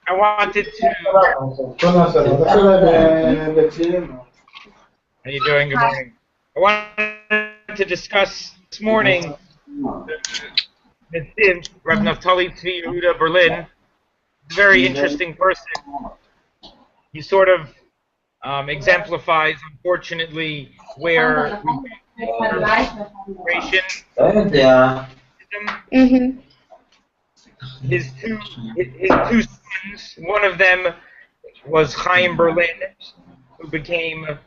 I wanted to. How you doing? Good morning. I wanted to discuss this morning the Tiv, Rav Naftali Tzvi Yehuda Berlin. A very interesting person. He sort of exemplifies, unfortunately, where his two sons. One of them was Chaim Berlin, who became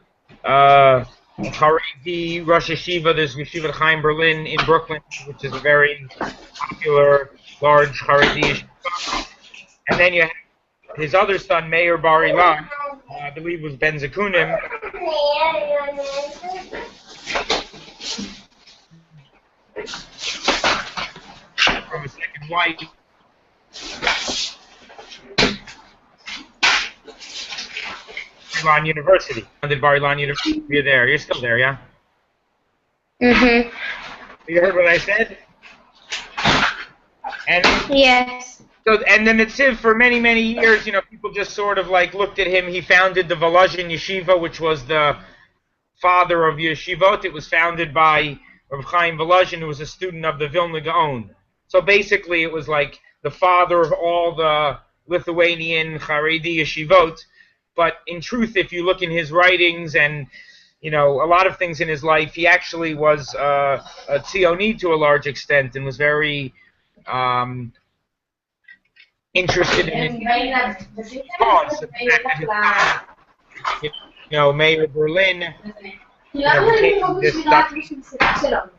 Haredi Rosh Yeshiva. There's Yeshiva Chaim Berlin in Brooklyn, which is a very popular, large Haredi yeshiva. And then you have his other son, Meir Bar Ilan, I believe was Ben Zekunim. From a second wife. Bar Ilan University. Founded Bar Ilan University. You're there. You're still there, yeah? Mm-hmm. You heard what I said? And yes. So, and then the Tziv, for many, many years, you know, people just sort of like looked at him. He founded the Volozhin Yeshiva, which was the father of Yeshivot. It was founded by Rav Chaim Volozhin, who was a student of the Vilna Gaon. So basically, it was like the father of all the Lithuanian Haredi Yeshivot. But in truth, if you look in his writings and, you know, a lot of things in his life, he actually was a Tzioni to a large extent and was very interested in his cause. You know, Meir Berlin, you know, became this doctor.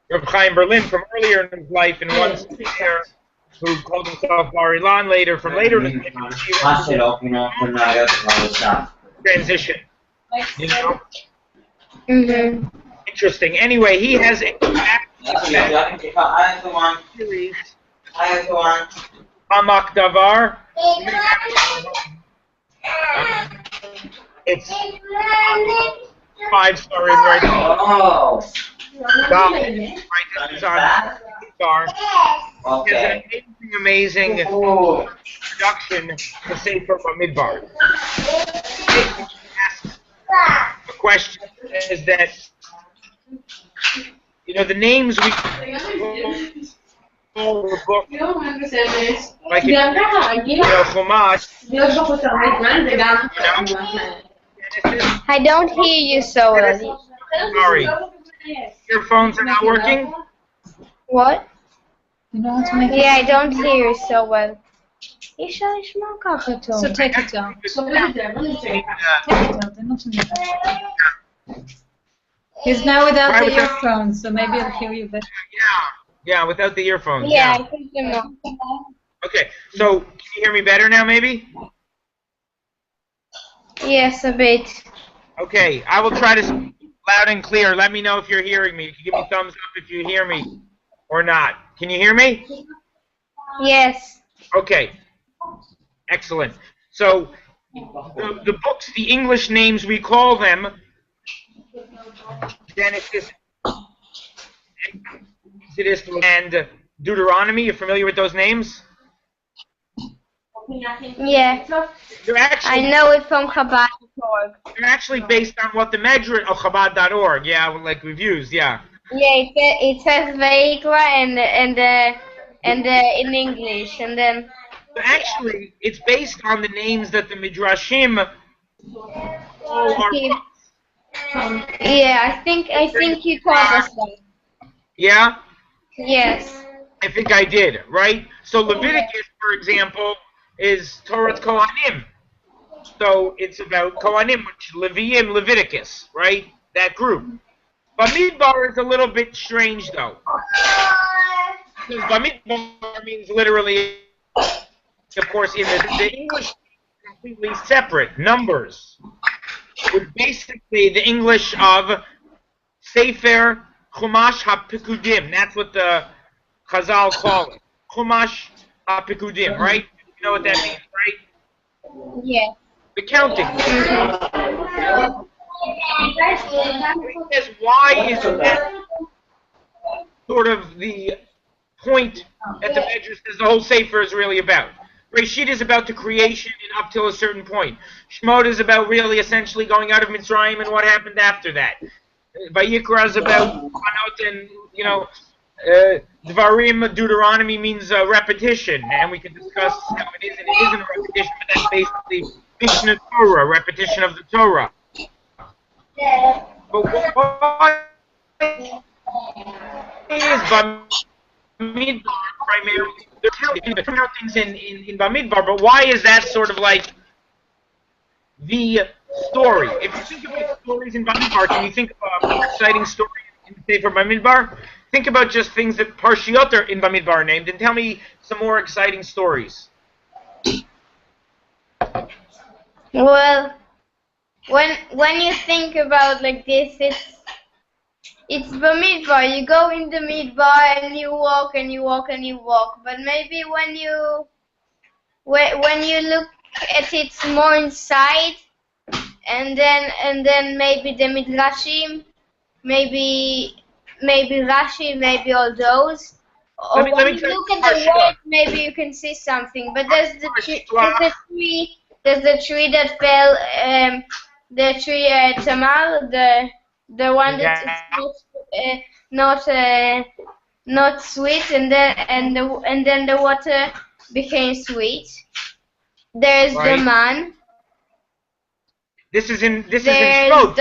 Rav Chaim Berlin from earlier in his life, and one there who called himself Bar Ilan later, from later in his transition. You know? Mm-hmm. Interesting. Anyway, he has a series, Hamak Davar. It's 5-star in right now. Right, star. He has an amazing introduction to Sefer Bamidbar. The question is that, you know, the names we call the book, like Chumash, I don't hear you so well. Sorry. Earphones are not working? What? You know how to make Yeah, I don't hear you so well. So take it down. Take it out. They're not in the He's now without the earphones, so maybe I'll hear you better. Yeah, without the earphones. Yeah, I think you know. Okay, so can you hear me better now, maybe? Yes, a bit. Okay, I will try to speak loud and clear. Let me know if you're hearing me. You can give me thumbs up if you hear me or not. Can you hear me? Yes. Okay. Excellent. So the books, the English names we call them, Genesis, Exodus, and Deuteronomy. You're familiar with those names? Yeah. They're actually, I know it from Chabad.org. they're actually based on what the Medrash of Chabad.org, yeah, like we've used, yeah. Yeah, it says Vayikra and in English, and then. But actually, it's based on the names that the Midrashim all are books. Yeah, I think you told us that. Yeah? Yes. I think I did, right? So Leviticus, for example, is Torah Kohanim. So it's about Kohanim, which Leviim, Leviticus, right? That group. Bamidbar is a little bit strange, though. Because Bamidbar means literally, of course, in the English is completely separate. Numbers. Which basically the English of Sefer Chumash HaPikudim. That's what the Chazal call it. Chumash HaPikudim, right? You know what that means, right? Yeah. The counting. Why is that sort of the point at the Medrash says the whole Sefer is really about. Reshit is about the creation and up till a certain point. Shemot is about really essentially going out of Mitzrayim and what happened after that. Vayikra is about Panot and, Dvarim, Deuteronomy means repetition, and we can discuss how it is and it isn't a repetition, but that's basically Mishnah Torah, repetition of the Torah. But why is Bamidbar primarily? There are things in Bamidbar, but why is that sort of like the story? If you think about stories in Bamidbar, can you think of an exciting story in the Sefer Bamidbar? Think about just things that Parshiot are in Bamidbar are named, and tell me some more exciting stories. Well, when you think about like this, it's Bamidbar. You go in the Midbar and you walk and you walk and you walk. But maybe when you look at it more inside, and then maybe the Midrashim, maybe Rashi, maybe all those. Or when you look at the world, maybe you can see something. But there's the tree that fell, the tree Tamar, the one that is not sweet, and then the water became sweet. There's the man. This is in Shemot.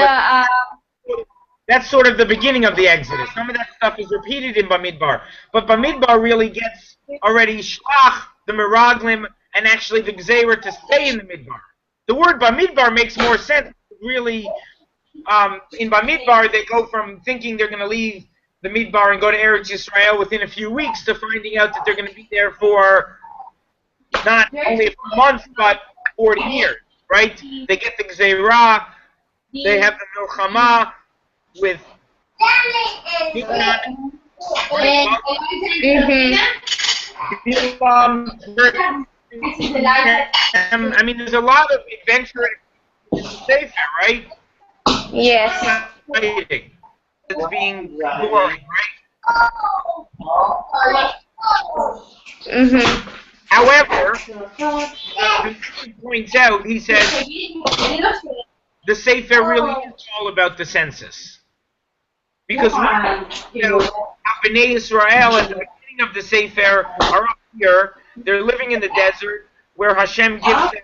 That's sort of the beginning of the Exodus. Some of that stuff is repeated in Bamidbar. But Bamidbar really gets already Shlach, the Meraglim, and actually the Gzeira to stay in the Midbar. The word Bamidbar makes more sense. Really, in Bamidbar, they go from thinking they're going to leave the Midbar and go to Eretz Yisrael within a few weeks to finding out that they're going to be there for not only a few months, but 40 years, right? They get the Gzeira, they have the Milchama, with I mean, there's a lot of adventure in the Sefer, right? Yes. It's being boring, right? However, he points out, he says, the Sefer really is all about the census. Because how Bnei Israel at the beginning of the Sefer are up here, they're living in the desert where Hashem gives them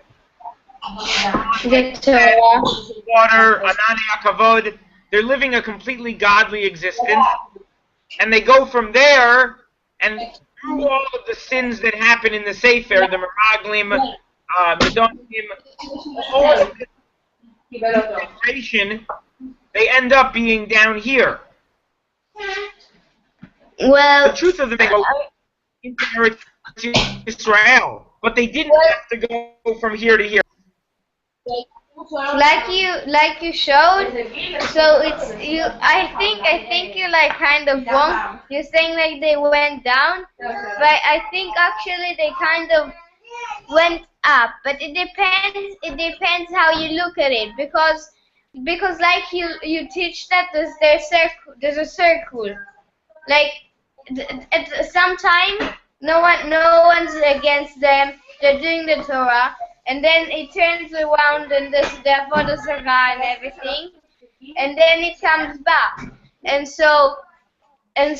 water, Ananei HaKavod. They're living a completely godly existence, and they go from there and through all of the sins that happen in the Sefer, the Meraglim, Medonim, all of this generation, they end up being down here. Well, the truth of the matter into Eretz Israel, but they didn't have to go from here to here. Like you showed, so it's you. I think you like kind of wrong. You're saying like they went down, but I think actually they kind of went up. But it depends. It depends how you look at it, because like you teach that there's a circle. Like at some time, no one's against them. They're doing the Torah. And then it turns around and there's the Avodah Zarah and everything, and then it comes back. And so I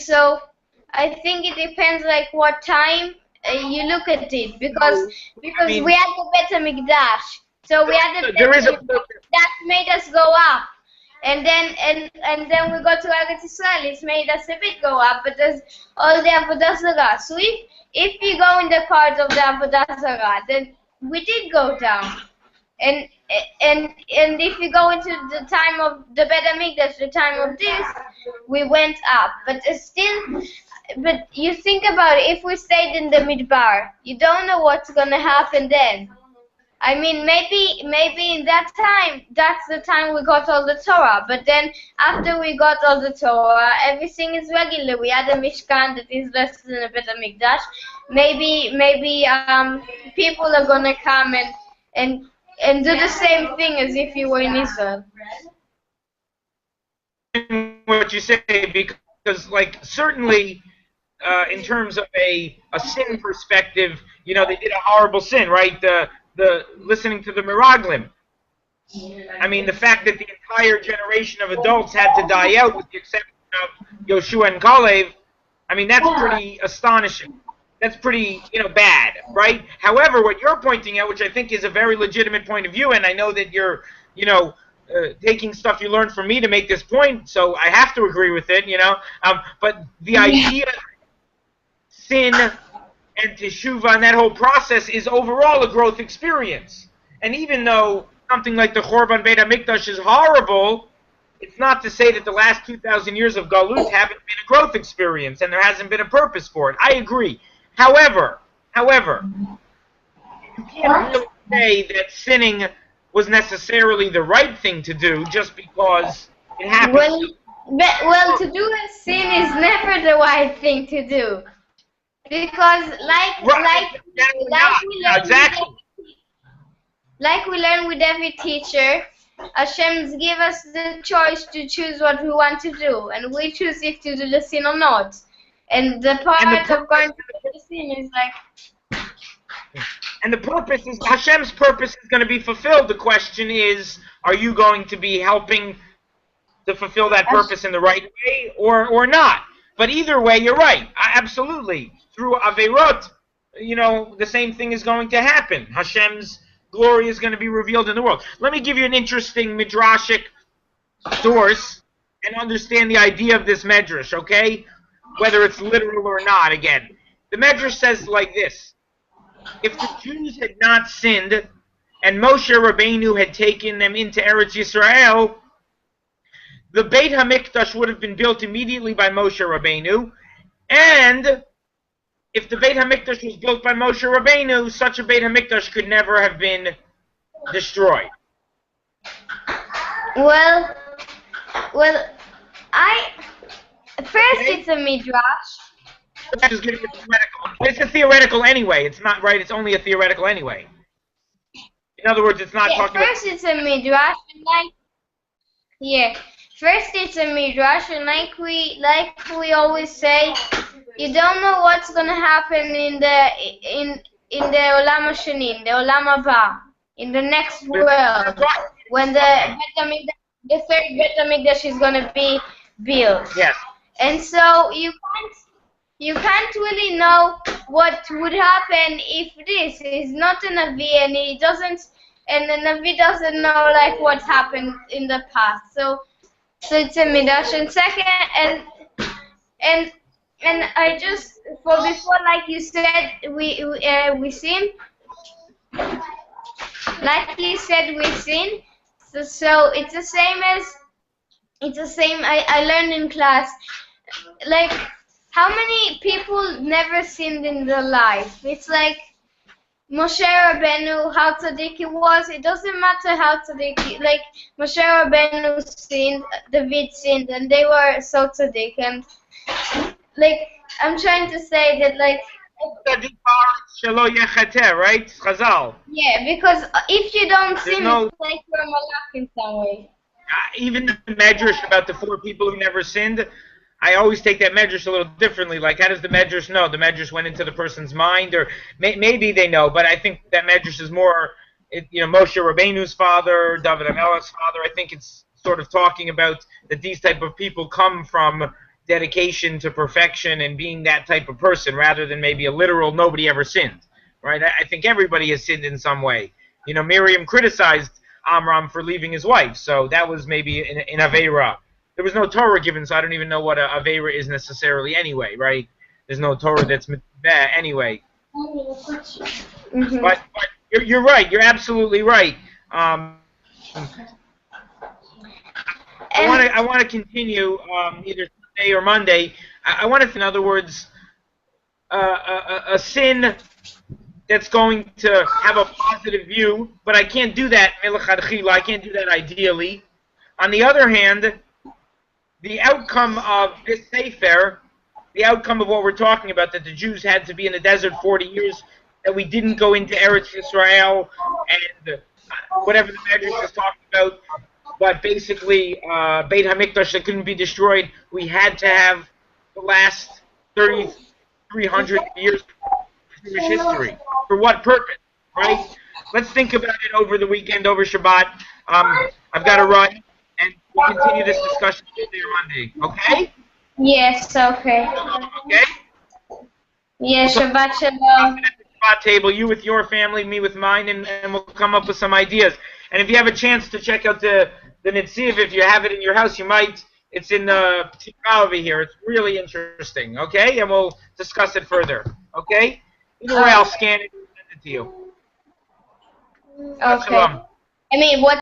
think it depends like what time you look at it, because we had the Bet HaMikdash, so we had the Bet HaMikdash that made us go up, and then we go to Eretz Yisrael, it's made us a bit go up, but there's all the Avodah Zarah. So if you go in the cards of the Avodah Zarah, then we did go down, and if you go into the time of the Bet HaMikdash, the time of this, we went up. But but you think about it, if we stayed in the Midbar, you don't know what's gonna happen then. I mean, maybe in that time, that's the time we got all the Torah. But then after we got all the Torah, everything is regular. We had a Mishkan that is less than a Bet HaMikdash. Maybe people are gonna come and do the same thing as if you were in Israel. What you say, because because like certainly in terms of a sin perspective, you know, they did a horrible sin, right? The listening to the Miraglim. I mean, the fact that the entire generation of adults had to die out, with the exception of Yoshua and Kalev, I mean, that's pretty astonishing. That's pretty, you know, bad, right? However, what you're pointing out, which I think is a very legitimate point of view, and I know that you're, you know, taking stuff you learned from me to make this point, so I have to agree with it, you know. But the idea, sin and teshuva and that whole process is overall a growth experience. And even though something like the Chorban Beit HaMikdash is horrible, it's not to say that the last 2,000 years of Galut haven't been a growth experience and there hasn't been a purpose for it. I agree. However, you can't really say that sinning was necessarily the right thing to do just because it happened. Well, to do a sin is never the right thing to do, because like we learn with every teacher, Hashem give us the choice to choose what we want to do, and we choose if to do the sin or not. And the part of going to do the sin is like... And the purpose is, Hashem's purpose is going to be fulfilled. The question is, are you going to be helping to fulfill that purpose in the right way or not? But either way, you're right. Absolutely. Through Averot, you know, the same thing is going to happen. Hashem's glory is going to be revealed in the world. Let me give you an interesting midrashic source and understand the idea of this medrash, okay? Whether it's literal or not, again. The medrash says like this. If the Jews had not sinned and Moshe Rabbeinu had taken them into Eretz Yisrael, the Beit HaMikdash would have been built immediately by Moshe Rabbeinu, and if the Beit HaMikdash was built by Moshe Rabbeinu, such a Beit HaMikdash could never have been destroyed. Well, first it's a midrash. Just giving it theoretical. It's a theoretical anyway. It's not right. It's only a theoretical anyway. In other words, it's not talking first about... it's a midrash, and first it's a midrash, and like we always say, you don't know what's gonna happen in the Olam Hashani, in the Olam Haba, in the next world, when the third Beit HaMikdash is gonna be built. Yes. And so you can't really know what would happen if this is not a Navi, and the Navi doesn't know like what happened in the past. So it's a midrash. And second, and I just before, like you said, we sin. Like you said, we sin. So it's the same I learned in class. Like, how many people never sinned in their life? It's like Moshe Rabbeinu, how tzaddik he was. It doesn't matter how tzaddik. Like Moshe Rabbeinu sinned, David sinned, and they were so tzaddik. And like I'm trying to say that like. Right? Chazal. Yeah, because if you don't sin, it's like you're a malach in some way. Even the medrash about the 4 people who never sinned, I always take that medrash a little differently. Like, how does the medrash know? The medrash went into the person's mind, or maybe they know, but I think that medrash is more, Moshe Rabbeinu's father, David HaMelech's father. I think it's sort of talking about that these type of people come from dedication to perfection and being that type of person, rather than maybe a literal nobody ever sinned, right? I think everybody has sinned in some way. Miriam criticized Amram for leaving his wife, so that was maybe in Aveira. There was no Torah given, so I don't even know what a Aveira is necessarily anyway, right? There's no Torah that's mitzvah anyway. Mm-hmm. But you're right. You're absolutely right. I want to continue either Sunday or Monday. I want to, in other words, a sin that's going to have a positive view, but I can't do that melechadchila. I can't do that ideally. On the other hand, the outcome of this Sefer, the outcome of what we're talking about, that the Jews had to be in the desert 40 years, that we didn't go into Eretz Yisrael, and whatever the Medrash is talking about, but basically Beit HaMikdash that couldn't be destroyed, we had to have the last 300 years of Jewish history. For what purpose, right? Let's think about it over the weekend, over Shabbat. I've got to run, and we'll continue this discussion Tuesday or Monday, okay? Yes, okay. Okay? Yes, So, Shabbat Shalom. at the Shabbat table, you with your family, me with mine, and we'll come up with some ideas. And if you have a chance to check out the Netziv, if you have it in your house, you might. It's in the P'tira over here. It's really interesting, okay? And we'll discuss it further, okay? Either way, I'll scan it and send it to you. Okay. Shalom. I mean, what